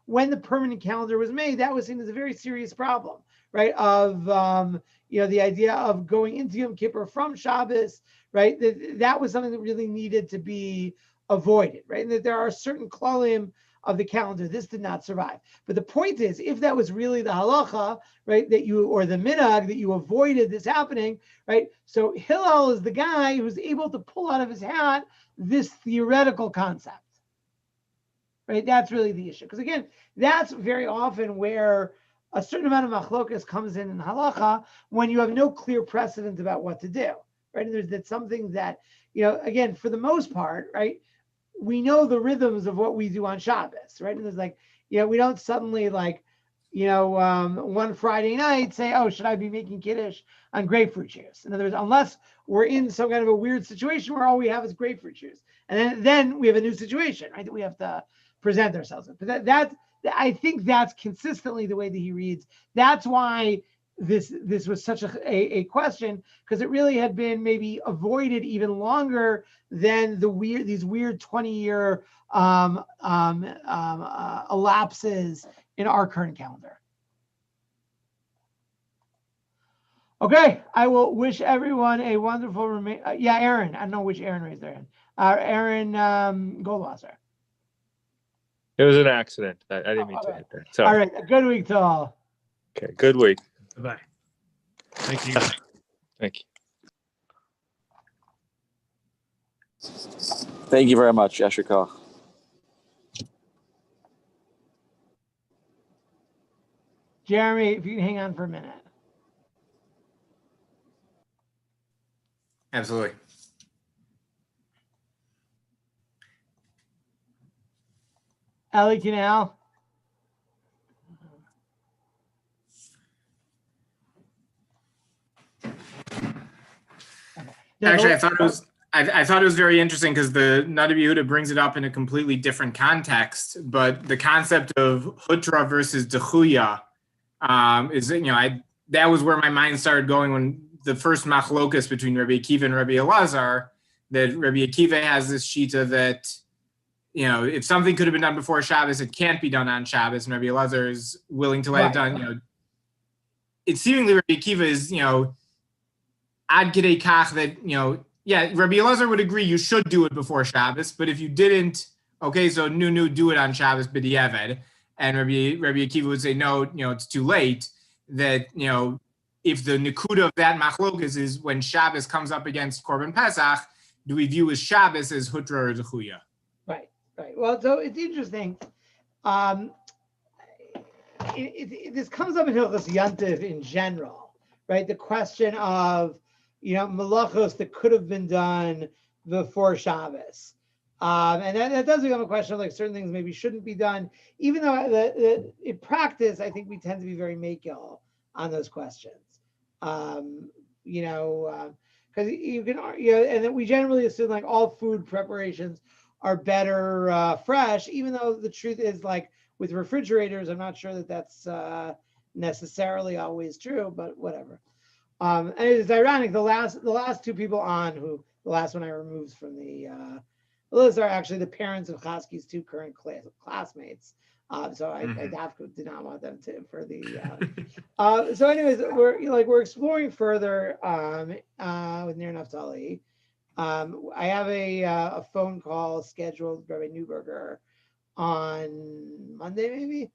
when the permanent calendar was made, that was seen as a very serious problem, right? Of the idea of going into Yom Kippur from Shabbos, right? That was something that really needed to be avoided, right? And that there are certain klalim of the calendar. This did not survive. But the point is, if that was really the halacha, right, or the minhag, that you avoided this happening, right? So Hillel is the guy who's able to pull out of his hat this theoretical concept, right? That's really the issue. Because again, that's very often where a certain amount of machlokas comes in halacha when you have no clear precedent about what to do, right? And that's something that, again, for the most part, right, we know the rhythms of what we do on Shabbos, right? And there's we don't suddenly one Friday night say, oh, should I be making kiddush on grapefruit juice? In other words, unless we're in some kind of a weird situation where all we have is grapefruit juice. And then we have a new situation, right, that we have to present ourselves with. But I think that's consistently the way that he reads. That's why this was such a question, because it really had been maybe avoided even longer than these weird 20-year elapses in our current calendar. Okay, I will wish everyone a wonderful Aaron. I don't know which Aaron raised their hand. Aaron Goldwasser. It was an accident. I didn't mean to hit that. Sorry. All right. A good week to all. Okay. Good week. Bye-bye. Thank you. Thank you. Thank you very much, Yasher Koch. Jeremy, if you can hang on for a minute. Absolutely. Ellie Canal. Actually, I thought it was very interesting because the Nadav Yehuda brings it up in a completely different context. But the concept of hutra versus dechuya is, that was where my mind started going when the first machlokas between Rabbi Akiva and Rabbi Elazar. That Rabbi Akiva has this shita that, if something could have been done before Shabbos, it can't be done on Shabbos, and Rabbi Elazar is willing to let it done. It seemingly Rabbi Akiva is, ad kedei kach that, Rabbi Elazar would agree you should do it before Shabbos, but if you didn't, okay, so do it on Shabbos b'diavad, and Rabbi Akiva would say no, it's too late. That if the nekuda of that machlokas is when Shabbos comes up against Korban Pesach, do we view as Shabbos as hutra or dechuya? Right. Well, so it's interesting. This comes up in Hilchos Yantiv in general, right? The question of, malachos that could have been done before Shabbos. And that does become a question of certain things maybe shouldn't be done, even though in practice, I think we tend to be very makil on those questions. Because you can, and then we generally assume all food preparations are better fresh, even though the truth is with refrigerators, I'm not sure that that's necessarily always true, but whatever. And it's ironic, the last two people on the last one I removed from the Those are actually the parents of Chasky's two current classmates. So I did not want them to for the. So anyways, we're exploring further with Nir Naftali. I have a phone call scheduled with Rabbi Newberger on Monday, maybe.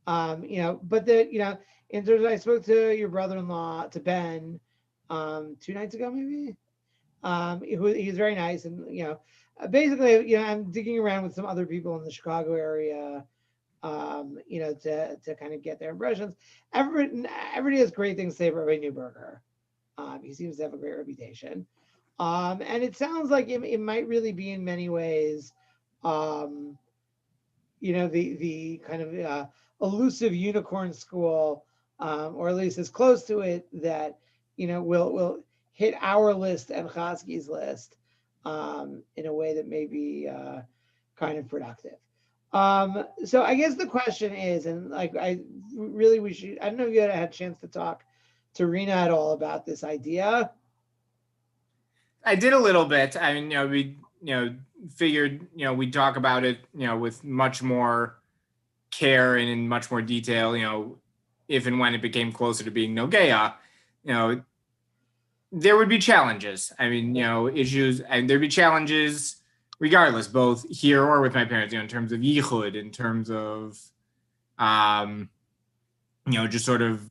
But in terms of, I spoke to your brother-in-law, to Ben, 2 nights ago, maybe. He's very nice, and basically, I'm digging around with some other people in the Chicago area, to kind of get their impressions. Everybody has great things to say about Rabbi Newberger. He seems to have a great reputation. And it sounds like it might really be in many ways, the kind of elusive unicorn school, or at least as close to it that, will hit our list and Chasky's list in a way that may be kind of productive. So I guess the question is, and I don't know if you had a chance to talk to Rena at all about this idea. I did a little bit. I mean, we, figured, we'd talk about it, with much more care and in much more detail, if and when it became closer to being Nogea, there would be challenges. I mean, issues, and there'd be challenges regardless, both here or with my parents, in terms of yichud, in terms of, just sort of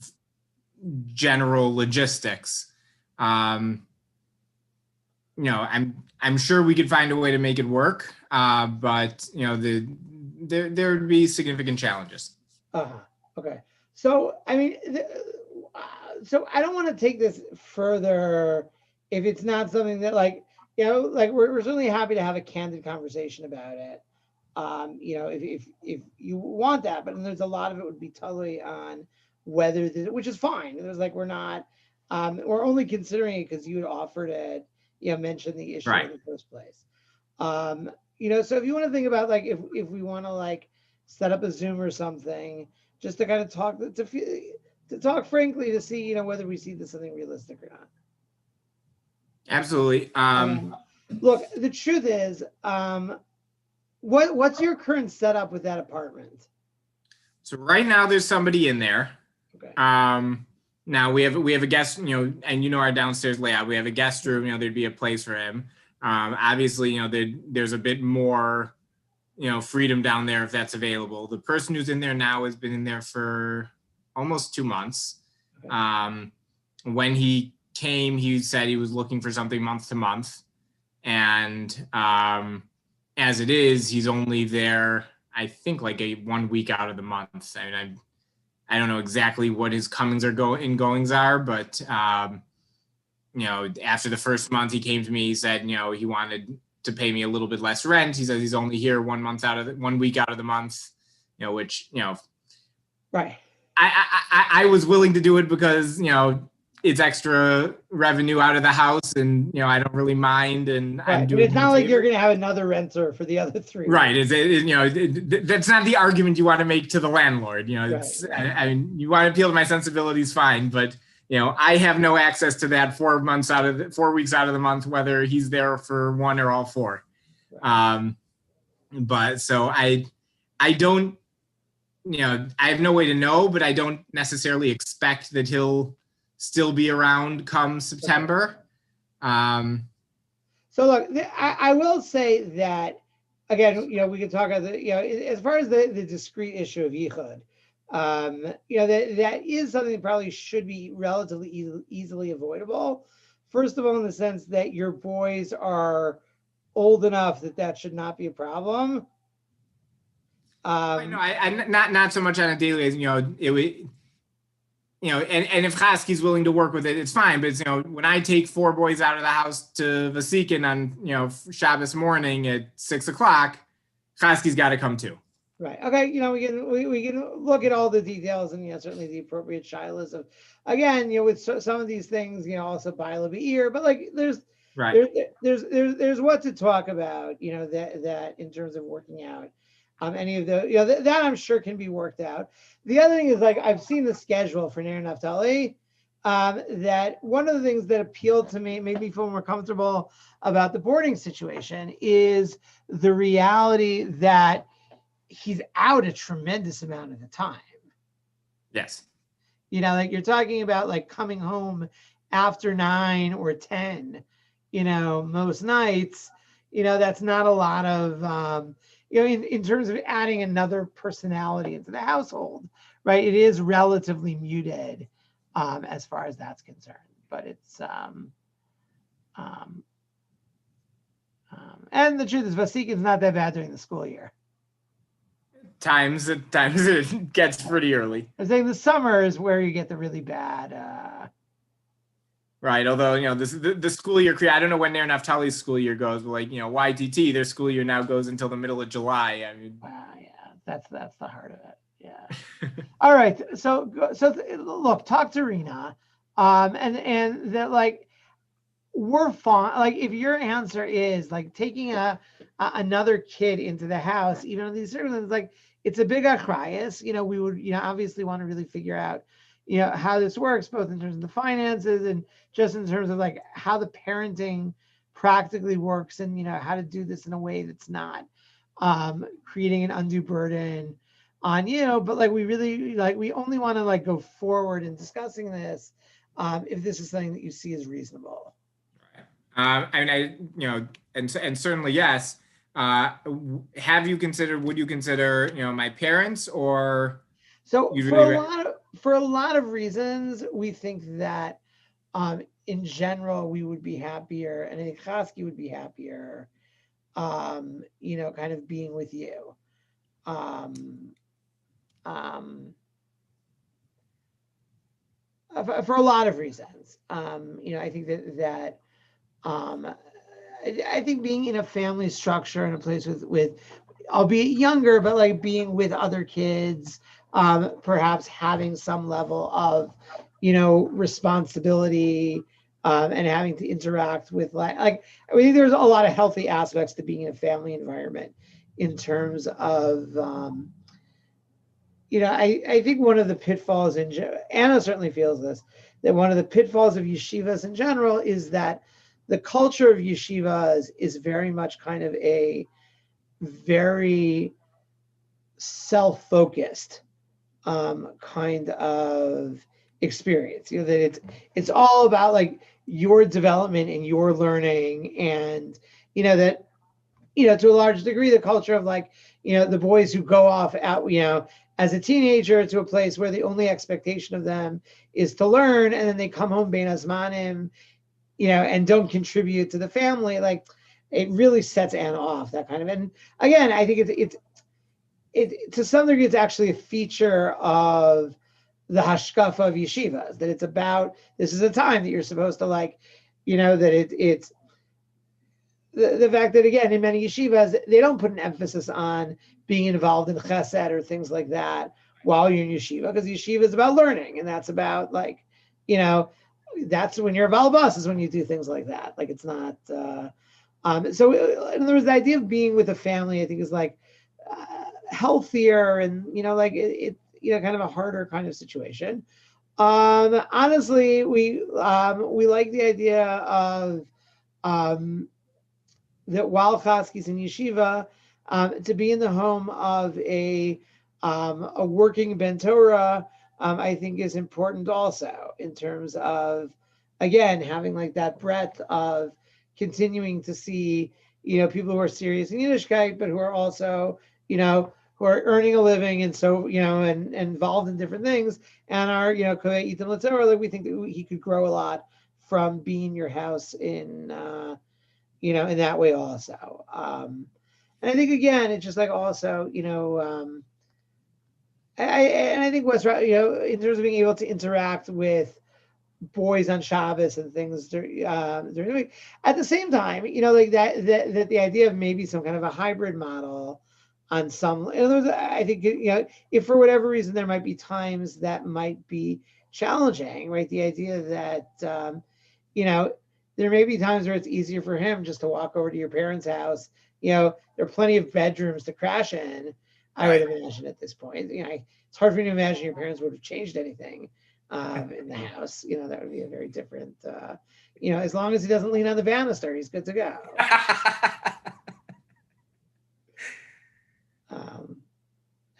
general logistics. I'm sure we could find a way to make it work, but there would be significant challenges. Okay. So I mean, so I don't want to take this further if it's not something that we're certainly happy to have a candid conversation about it. If you want that, but there's a lot of it would be totally on whether which is fine. It was we're not, we're only considering it because you had offered it, mentioned the issue in the first place. So if you want to think about if we want to set up a Zoom or something, just to kind of talk to talk frankly to see whether we see this something realistic or not. Absolutely. Look, the truth is, what's your current setup with that apartment? So right now there's somebody in there. Okay. Now we have a guest, and our downstairs layout. We have a guest room. There'd be a place for him. Obviously, there's a bit more, freedom down there if that's available. The person who's in there now has been in there for almost 2 months. Okay. When he came, he said he was looking for something month to month, and as it is, he's only there, I think, 1 week out of the month. I mean, I don't know exactly what his comings and goings are, but after the first month, he came to me. He said, he wanted to pay me a little bit less rent. He says he's only here 1 week out of the month, which right. I was willing to do it because it's extra revenue out of the house, and I don't really mind. And right. I'm doing. But it's not like you're going to have another renter for the other 3. Right. That's not the argument you want to make to the landlord. Right. I mean, you want to appeal to my sensibilities, fine, but I have no access to that 4 weeks out of the month, whether he's there for 1 or all 4. Right. But so I don't, I have no way to know, but I don't necessarily expect that he'll still be around come September. So look, I will say that again, we can talk about as far as the discrete issue of yichud, that is something that probably should be relatively easily avoidable. First of all, in the sense that your boys are old enough that should not be a problem. I know, I not so much on a daily basis. And if Chasky's willing to work with it, it's fine. But when I take 4 boys out of the house to Vasikin on Shabbos morning at 6:00, Chasky's got to come too. Right. Okay. We can look at all the details and certainly the appropriate shilas of, again, with some of these things, also Baila Be'ir, but there's what to talk about, that in terms of working out. Any of the, that I'm sure can be worked out. The other thing is I've seen the schedule for Ner Naftali. that one of the things that appealed to me, made me feel more comfortable about the boarding situation, is the reality that he's out a tremendous amount of the time. Yes. You know, like you're talking about like coming home after 9 or 10, you know, most nights, you know, that's not a lot of, you know, in terms of adding another personality into the household, right? It is relatively muted as far as that's concerned, but it's, and the truth is Vasikin's not that bad during the school year. Times it gets pretty early. I was saying the summer is where you get the really bad. Right. Although, you know, the school year, I don't know when Ner Naftali's school year goes, but like, you know, YTT, their school year now goes until the middle of July. I mean, wow, yeah, that's the heart of it. Yeah. All right. So look, talk to Rena, and that like we're fine. Like if your answer is like taking another kid into the house, even in these circumstances, like it's a big achrayas. You know, we would, you know, obviously want to really figure out, you know, how this works, both in terms of the finances and just in terms of like how the parenting practically works, and you know how to do this in a way that's not creating an undue burden on you. But like we really like we only want to like go forward in discussing this if this is something that you see as reasonable. I mean, you know, and certainly yes. Would you consider, you know, my parents or? So for a lot of reasons, we think that in general we would be happier, and I think Chasky would be happier, you know, kind of being with you. For a lot of reasons, you know, I think that I think being in a family structure in a place with albeit younger, but like being with other kids, perhaps having some level of, you know, responsibility, and having to interact with like I think there's a lot of healthy aspects to being in a family environment in terms of, you know, I think one of the pitfalls Anna certainly feels this, that one of the pitfalls of yeshivas in general is that the culture of yeshivas is very much kind of a very self-focused kind of experience. You know, that it's all about like your development and your learning, and you know that, you know, to a large degree the culture of like, you know, the boys who go off out, you know, as a teenager to a place where the only expectation of them is to learn, and then they come home bein azmanim, you know, and don't contribute to the family. Like it really sets Anna off, that kind of. And again, I think it to some degree it's actually a feature of the hashkafa of yeshivas, that it's about, this is a time that you're supposed to like, you know, that it's the fact that again in many yeshivas they don't put an emphasis on being involved in chesed or things like that while you're in yeshiva, because yeshiva is about learning, and that's about like, you know, that's when you're a balbas is when you do things like that. Like it's not. So in other words, the idea of being with a family, I think, is like healthier, and you know, like it you know, kind of a harder kind of situation. Honestly, we like the idea of that while Chasky's in yeshiva, to be in the home of a working Ben Torah, I think is important also in terms of, again, having like that breadth of continuing to see, you know, people who are serious in Yiddishkeit, but who are also, you know, who are earning a living, and so, you know, and involved in different things, and are, you know, Itam L'Torah, like we think that he could grow a lot from being in your house in, you know, in that way also. And I think again, it's just like also, you know, I think what's right, you know, in terms of being able to interact with boys on Shabbos and things during the week. At the same time, you know, like that the idea of maybe some kind of a hybrid model on some, in other words, I think, you know, if for whatever reason there might be times that might be challenging, right? The idea that, you know, there may be times where it's easier for him just to walk over to your parents' house. You know, there are plenty of bedrooms to crash in, I would imagine at this point. You know, it's hard for me to imagine your parents would have changed anything in the house, that would be a very different, as long as he doesn't lean on the banister, he's good to go.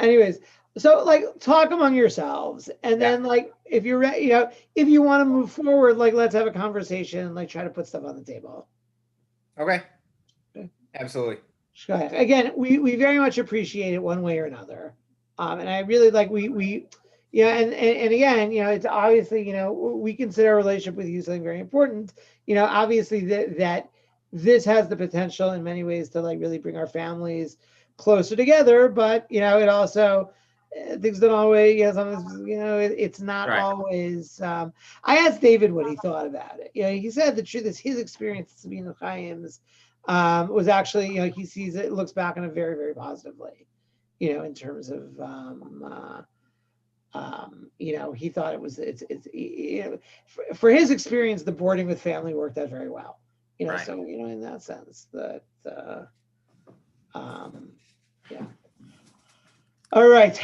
Anyways, so like talk among yourselves, and then like if you're ready, if you want to move forward, like let's have a conversation, like try to put stuff on the table. Okay. Absolutely. Go ahead. Again, we very much appreciate it one way or another, and I really like we and again, it's obviously we consider our relationship with you something very important. Obviously that this has the potential in many ways to like really bring our families closer together, but it also things don't always, it's not always. I asked David what he thought about it. He said the truth is his experience being the Chaim's was actually, he sees it, looks back on it very, very positively, in terms of, he thought for his experience, the boarding with family worked out very well, so, in that sense that, yeah. All right.